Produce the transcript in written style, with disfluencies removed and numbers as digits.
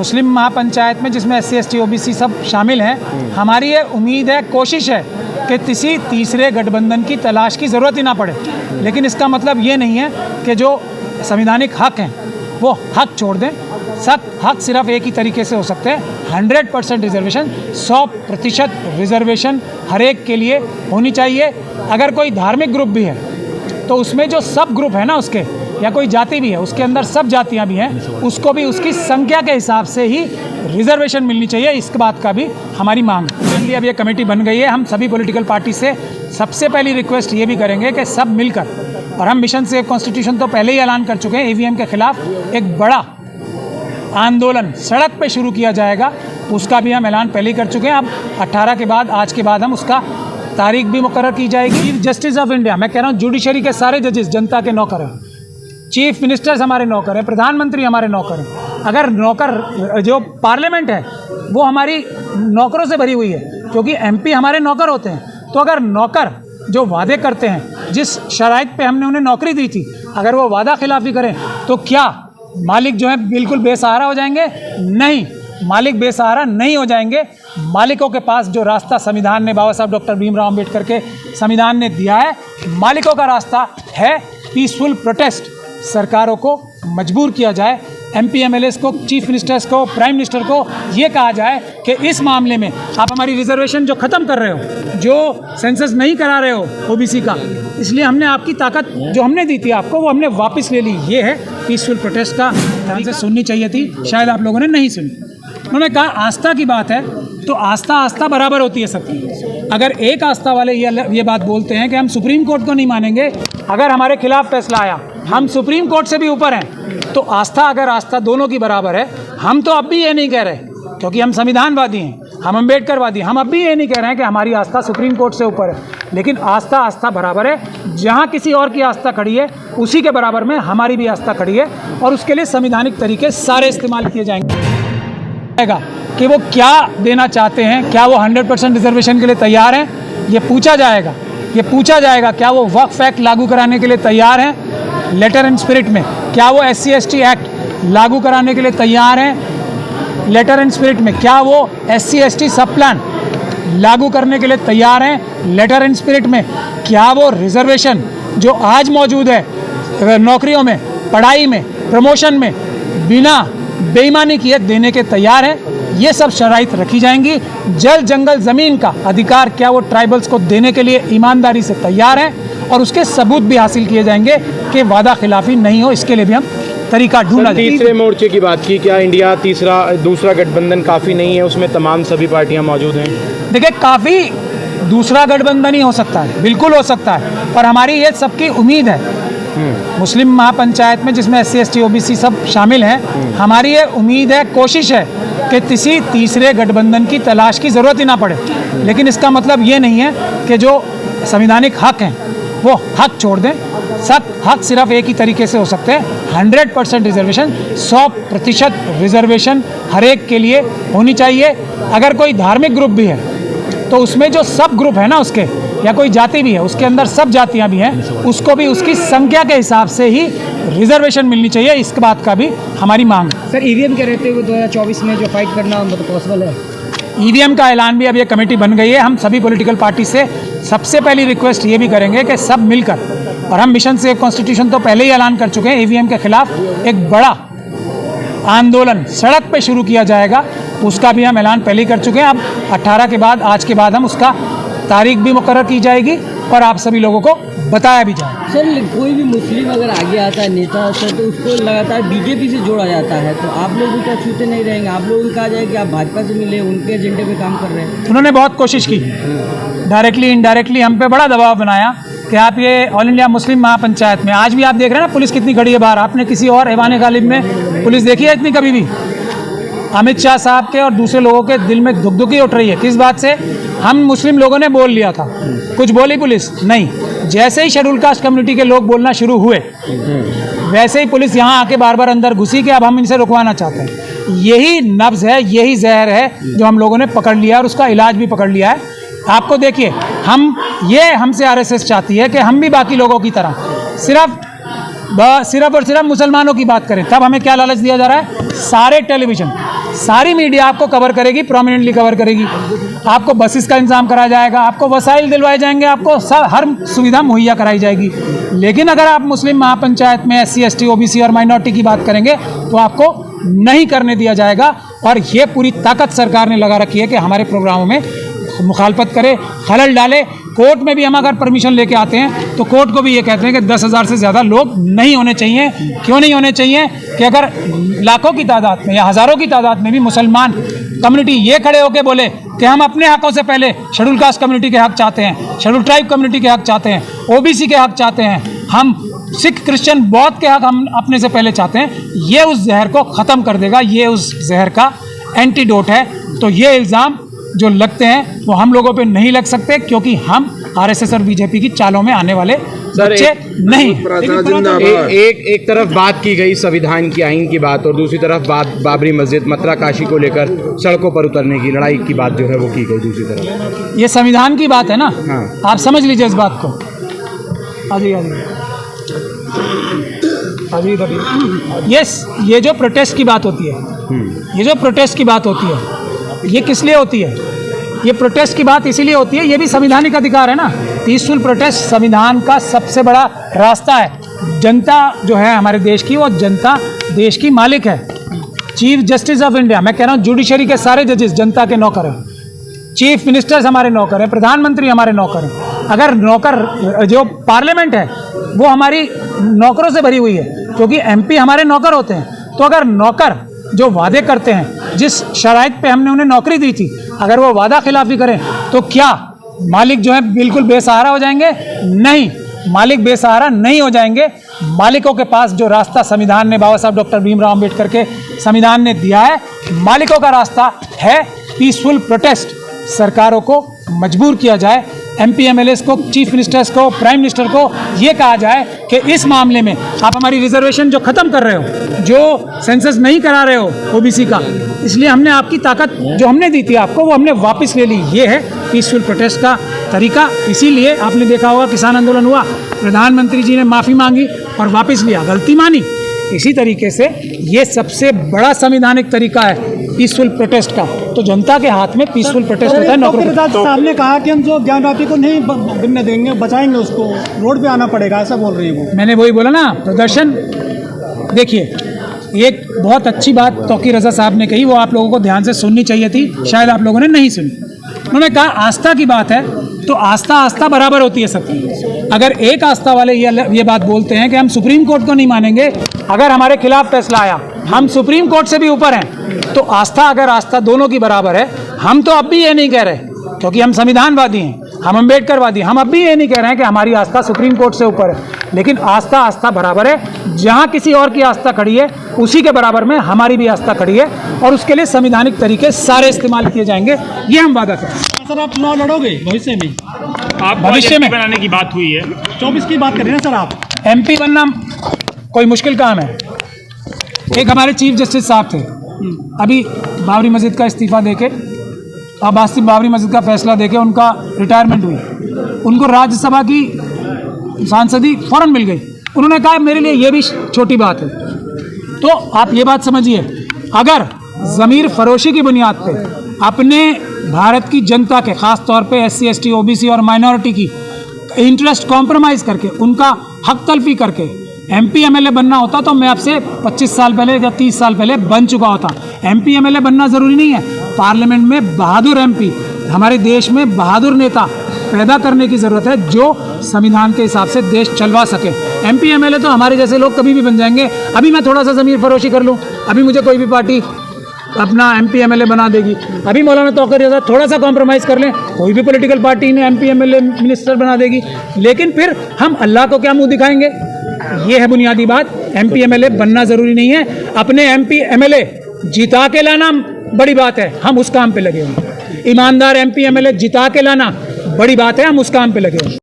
मुस्लिम महापंचायत में जिसमें SC ST OBC सब शामिल हैं, हमारी ये उम्मीद है, कोशिश है कि किसी तीसरे गठबंधन की तलाश की ज़रूरत ही ना पड़े। लेकिन इसका मतलब ये नहीं है कि जो संवैधानिक हक हैं वो हक छोड़ दें। सब हक सिर्फ एक ही तरीके से हो सकते हैं, 100% रिजर्वेशन, 100% रिजर्वेशन हर एक के लिए होनी चाहिए। अगर कोई धार्मिक ग्रुप भी है तो उसमें जो सब ग्रुप है ना उसके, या कोई जाति भी है उसके अंदर सब जातियां भी हैं, उसको भी उसकी संख्या के हिसाब से ही रिजर्वेशन मिलनी चाहिए। इस बात का भी हमारी मांग है। अब ये कमेटी बन गई है, हम सभी पॉलिटिकल पार्टी से सबसे पहली रिक्वेस्ट ये भी करेंगे कि सब मिलकर, और हम मिशन सेव कॉन्स्टिट्यूशन तो पहले ही ऐलान कर चुके हैं, EVM के खिलाफ एक बड़ा आंदोलन सड़क पे शुरू किया जाएगा, उसका भी हम ऐलान पहले ही कर चुके हैं। अब 18 के बाद, आज के बाद हम उसका तारीख भी मुकर्रर की जाएगी। चीफ जस्टिस ऑफ इंडिया, मैं कह रहा हूँ जुडिशरी के सारे जजेस जनता के नौकर हैं, चीफ मिनिस्टर्स हमारे नौकर हैं, प्रधानमंत्री हमारे नौकर हैं। अगर नौकर जो पार्लियामेंट है वो हमारी नौकरों से भरी हुई है, क्योंकि MP हमारे नौकर होते हैं, तो अगर नौकर जो वादे करते हैं, जिस शराइत पे हमने उन्हें नौकरी दी थी, अगर वो वादा खिलाफी करें तो क्या मालिक जो है बिल्कुल बेसहारा हो जाएंगे? नहीं, मालिक बेसहारा नहीं हो जाएंगे। मालिकों के पास जो रास्ता संविधान ने, बाबा साहब डॉक्टर भीमराव अंबेडकर के संविधान ने दिया है, मालिकों का रास्ता है पीसफुल प्रोटेस्ट। सरकारों को मजबूर किया जाए, MP MLAs को, चीफ मिनिस्टर्स को, प्राइम मिनिस्टर को ये कहा जाए कि इस मामले में आप हमारी रिजर्वेशन जो ख़त्म कर रहे हो, जो सेंसस नहीं करा रहे हो OBC का, इसलिए हमने आपकी ताकत जो हमने दी थी आपको वो हमने वापस ले ली। ये है पीसफुल प्रोटेस्ट का, ध्यान से सुननी चाहिए थी, शायद आप लोगों ने नहीं सुनी। उन्होंने कहा आस्था की बात है तो आस्था बराबर होती है सबकी। अगर एक आस्था वाले ये बात बोलते हैं कि हम सुप्रीम कोर्ट को नहीं मानेंगे, अगर हमारे खिलाफ फैसला आया, हम सुप्रीम कोर्ट से भी ऊपर हैं, तो अगर आस्था दोनों की बराबर है, हम तो अब भी ये नहीं कह रहे, क्योंकि हम संविधानवादी हैं, हम अम्बेडकरवादी, हम अब भी ये नहीं कह रहे हैं कि हमारी आस्था सुप्रीम कोर्ट से ऊपर है, लेकिन आस्था बराबर है। जहाँ किसी और की आस्था खड़ी है उसी के बराबर में हमारी भी आस्था खड़ी है, और उसके लिए संवैधानिक तरीके सारे इस्तेमाल किए जाएंगे कि वो क्या देना चाहते हैं। क्या वो 100% रिजर्वेशन के लिए तैयार हैं? ये पूछा जाएगा। क्या वो वक्फ एक्ट लागू कराने के लिए तैयार हैं लेटर एंड स्पिरिट में? क्या वो SC ST एक्ट लागू कराने के लिए तैयार हैं लेटर एंड स्पिरिट में? क्या वो SC ST सब प्लान लागू करने के लिए तैयार हैं लेटर एंड स्पिरिट में? क्या वो रिजर्वेशन जो आज मौजूद है नौकरियों में, पढ़ाई में, प्रमोशन में, बिना बेईमानी किए देने के तैयार हैं? ये सब शराइत रखी जाएंगी। जल जंगल ज़मीन का अधिकार क्या वो ट्राइबल्स को देने के लिए ईमानदारी से तैयार हैं, और उसके सबूत भी हासिल किए जाएंगे कि वादा खिलाफी नहीं हो। इसके लिए भी हम तरीका ढूंढा। तीसरे मोर्चे की बात की, क्या इंडिया दूसरा गठबंधन काफ़ी नहीं है? उसमें तमाम सभी पार्टियां मौजूद हैं। देखिए, काफ़ी दूसरा गठबंधन ही हो सकता है, बिल्कुल हो सकता है, पर हमारी ये सबकी उम्मीद है, मुस्लिम महापंचायत में जिसमें SC ST OBC सब शामिल हैं, हमारी ये उम्मीद है, कोशिश है कि किसी तीसरे गठबंधन की तलाश की ज़रूरत ही ना पड़े। लेकिन इसका मतलब ये नहीं है कि जो संवैधानिक हक हैं वो हक छोड़ दें। सब हक सिर्फ एक ही तरीके से हो सकते हैं, 100% रिजर्वेशन, 100% रिजर्वेशन हर एक के लिए होनी चाहिए। अगर कोई धार्मिक ग्रुप भी है तो उसमें जो सब ग्रुप है ना उसके, या कोई जाति भी है उसके अंदर सब जातियां भी हैं, उसको भी उसकी संख्या के हिसाब से ही रिजर्वेशन मिलनी चाहिए। इस बात का भी हमारी मांग है। सर, EVM के रहते हुए 2024 में जो फाइट करना मतलब पॉसिबल है? EVM का ऐलान भी, अब ये कमेटी बन गई है, हम सभी पॉलिटिकल पार्टी से सबसे पहली रिक्वेस्ट ये भी करेंगे कि सब मिलकर, और हम मिशन सेव कॉन्स्टिट्यूशन तो पहले ही ऐलान कर चुके हैं, EVM के खिलाफ एक बड़ा आंदोलन सड़क पे शुरू किया जाएगा, उसका भी हम ऐलान पहले ही कर चुके हैं। अब 18 के बाद, आज के बाद हम उसका तारीख भी मुकर्रर की जाएगी और आप सभी लोगों को बताया भी जाएगा। सर, कोई भी मुस्लिम अगर आगे आता है नेता सर, तो उसको लगातार BJP से जोड़ा जाता है, तो आप लोग भी क्या छूते नहीं रहेंगे? आप लोगों को कहा जाए कि आप भाजपा से मिले, उनके एजेंडे पे काम कर रहे हैं। उन्होंने बहुत कोशिश की, डायरेक्टली इनडायरेक्टली हम पे बड़ा दबाव बनाया कि आप ये ऑल इंडिया मुस्लिम महापंचायत में, आज भी आप देख रहे हैं ना पुलिस कितनी खड़ी है बाहर। आपने किसी और ऐवान गालिब में पुलिस देखी है इतनी कभी भी? अमित शाह साहब के और दूसरे लोगों के दिल में धुकधुकी उठ रही है। किस बात से? हम मुस्लिम लोगों ने बोल लिया था, कुछ बोली पुलिस नहीं। जैसे ही शेड्यूल कास्ट कम्युनिटी के लोग बोलना शुरू हुए, वैसे ही पुलिस यहाँ आके बार बार अंदर घुसी कि अब हम इनसे रुकवाना चाहते हैं। यही नब्ज है, यही जहर है जो हम लोगों ने पकड़ लिया और उसका इलाज भी पकड़ लिया है। आपको देखिए, हमसे RSS चाहती है कि हम भी बाकी लोगों की तरह सिर्फ और सिर्फ मुसलमानों की बात करें। तब हमें क्या लालच दिया जा रहा है? सारे टेलीविज़न, सारी मीडिया आपको कवर करेगी, प्रोमिनेंटली कवर करेगी। आपको बसेस का इंतजाम कराया जाएगा, आपको वसाइल दिलवाए जाएंगे, आपको हर सुविधा मुहैया कराई जाएगी। लेकिन अगर आप मुस्लिम महापंचायत में SC ST OBC और माइनॉरिटी की बात करेंगे तो आपको नहीं करने दिया जाएगा। और ये पूरी ताकत सरकार ने लगा रखी है कि हमारे प्रोग्रामों में मुखालफत करे, खलल डाले। कोर्ट में भी हम अगर परमिशन लेके आते हैं तो कोर्ट को भी ये कहते हैं कि 10,000 से ज़्यादा लोग नहीं होने चाहिए। क्यों नहीं होने चाहिए? कि अगर लाखों की तादाद में या हज़ारों की तादाद में भी मुसलमान कम्युनिटी ये खड़े होकर बोले कि हम अपने हकों से पहले शेड्यूल कास्ट कम्युनिटी के हक चाहते हैं, शेड्यूल ट्राइब कम्युनिटी के हक चाहते हैं, OBC के हक चाहते हैं, हम सिख क्रिश्चियन बौद्ध के हक हम अपने से पहले चाहते हैं, ये उस जहर को ख़त्म कर देगा। ये उस जहर का एंटीडोट है। तो ये इल्ज़ाम जो लगते हैं वो हम लोगों पे नहीं लग सकते, क्योंकि हम RSS और BJP की चालों में आने वाले बच्चे नहीं। एक तरफ बात की गई संविधान की, आइन की बात, और दूसरी तरफ बात बाबरी मस्जिद मथुरा काशी को लेकर सड़कों पर उतरने की लड़ाई की बात जो है वो की गई दूसरी तरफ। ये संविधान की बात है ना। हाँ। आप समझ लीजिए इस बात को। ये जो प्रोटेस्ट की बात होती है, ये जो प्रोटेस्ट की बात होती है, ये किस लिए होती है? ये प्रोटेस्ट की बात इसीलिए होती है, ये भी संवैधानिक अधिकार है ना। पीसफुल प्रोटेस्ट संविधान का सबसे बड़ा रास्ता है। जनता जो है हमारे देश की, वो जनता देश की मालिक है। चीफ जस्टिस ऑफ इंडिया, मैं कह रहा हूँ जुडिशरी के सारे जजेस जनता के नौकर हैं, चीफ मिनिस्टर्स हमारे नौकर हैं, प्रधानमंत्री हमारे नौकर हैं। अगर नौकर जो पार्लियामेंट है वो हमारी नौकरों से भरी हुई है, क्योंकि MP हमारे नौकर होते हैं। तो अगर नौकर जो वादे करते हैं, जिस शराइत पे हमने उन्हें नौकरी दी थी, अगर वो वादा खिलाफी करें तो क्या मालिक जो है बिल्कुल बेसहारा हो जाएंगे? नहीं, मालिक बेसहारा नहीं हो जाएंगे। मालिकों के पास जो रास्ता संविधान ने, बाबा साहब डॉक्टर भीमराव अम्बेडकर के संविधान ने दिया है, मालिकों का रास्ता है पीसफुल प्रोटेस्ट। सरकारों को मजबूर किया जाए, MP MLAs को, चीफ मिनिस्टर्स को, प्राइम मिनिस्टर को ये कहा जाए कि इस मामले में आप हमारी रिजर्वेशन जो ख़त्म कर रहे हो, जो सेंसस नहीं करा रहे हो OBC का, इसलिए हमने आपकी ताकत जो हमने दी थी आपको वो हमने वापस ले ली। ये है पीसफुल प्रोटेस्ट का तरीका। इसीलिए आपने देखा होगा किसान आंदोलन हुआ, प्रधानमंत्री जी ने माफ़ी मांगी और वापस लिया, गलती मानी। इसी तरीके से ये सबसे बड़ा संवैधानिक तरीका है पीसफुल प्रोटेस्ट का। तो जनता के हाथ में पीसफुल प्रोटेस्ट होता है। नौकरी साहब ने कहा कि हम जो ज्ञानवापी को नहीं गिरने देंगे, बचाएंगे, उसको रोड पे आना पड़ेगा, ऐसा बोल रही है वो। मैंने वही बोला ना, प्रदर्शन। देखिए, एक बहुत अच्छी बात तौकीर रज़ा साहब ने कही, वो आप लोगों को ध्यान से सुननी चाहिए थी, शायद आप लोगों ने नहीं सुनी। उन्होंने कहा आस्था की बात है तो आस्था बराबर होती है सबकी। अगर एक आस्था वाले ये बात बोलते हैं कि हम सुप्रीम कोर्ट को नहीं मानेंगे, अगर हमारे खिलाफ फैसला आया, हम सुप्रीम कोर्ट से भी ऊपर हैं, तो अगर आस्था दोनों की बराबर है, हम तो अब भी ये नहीं कह रहे, क्योंकि हम संविधानवादी हैं, हम अम्बेडकरवादी, हम अब भी ये नहीं कह रहे हैं कि हमारी आस्था सुप्रीम कोर्ट से ऊपर है, लेकिन आस्था बराबर है। जहाँ किसी और की आस्था खड़ी है, उसी के बराबर में हमारी भी आस्था खड़ी है, और उसके लिए संवैधानिक तरीके सारे इस्तेमाल किए जाएंगे, ये हम वादा करें। सर, आप चुनाव लड़ोगे भविष्य में? आप भविष्य में बनाने की बात हुई है, 24 की बात कर रहे हैं सर आप। MP बनना कोई मुश्किल काम है। एक हमारे चीफ जस्टिस साहब थे, अभी बाबरी मस्जिद का इस्तीफा देके, बाबरी मस्जिद का फैसला देके उनका रिटायरमेंट हुई, उनको राज्यसभा की सांसदी फौरन मिल गई। उन्होंने कहा मेरे लिए ये भी छोटी बात है। तो आप ये बात समझिए, अगर ज़मीर फरोशी की बुनियाद पे अपने भारत की जनता के, ख़ास तौर पे SC ST OBC और माइनॉरिटी की इंटरेस्ट कॉम्प्रोमाइज़ करके, उनका हक तलफी करके MP MLA बनना होता तो मैं आपसे 25 साल पहले या 30 साल पहले बन चुका होता। MP MLA बनना ज़रूरी नहीं है, पार्लियामेंट में बहादुर MP, हमारे देश में बहादुर नेता पैदा करने की ज़रूरत है जो संविधान के हिसाब से देश चलवा सके। MP MLA तो हमारे जैसे लोग कभी भी बन जाएंगे। अभी मैं थोड़ा सा ज़मीर फरोशी कर लूँ, अभी मुझे कोई भी पार्टी अपना MP MLA बना देगी। अभी मौलाना तौकीर रज़ा थोड़ा सा कॉम्प्रोमाइज़ कर लें, कोई भी पॉलिटिकल पार्टी इन्हें MP MLA मिनिस्टर बना देगी। लेकिन फिर हम अल्लाह को क्या मुंह दिखाएंगे? ये है बुनियादी बात। MP MLA बनना ज़रूरी नहीं है, अपने MP MLA जिता के लाना बड़ी बात है, हम उस काम पे लगे हुए हैं। ईमानदार MP MLA जिता के लाना बड़ी बात है, हम उस काम पे लगे हुए हैं।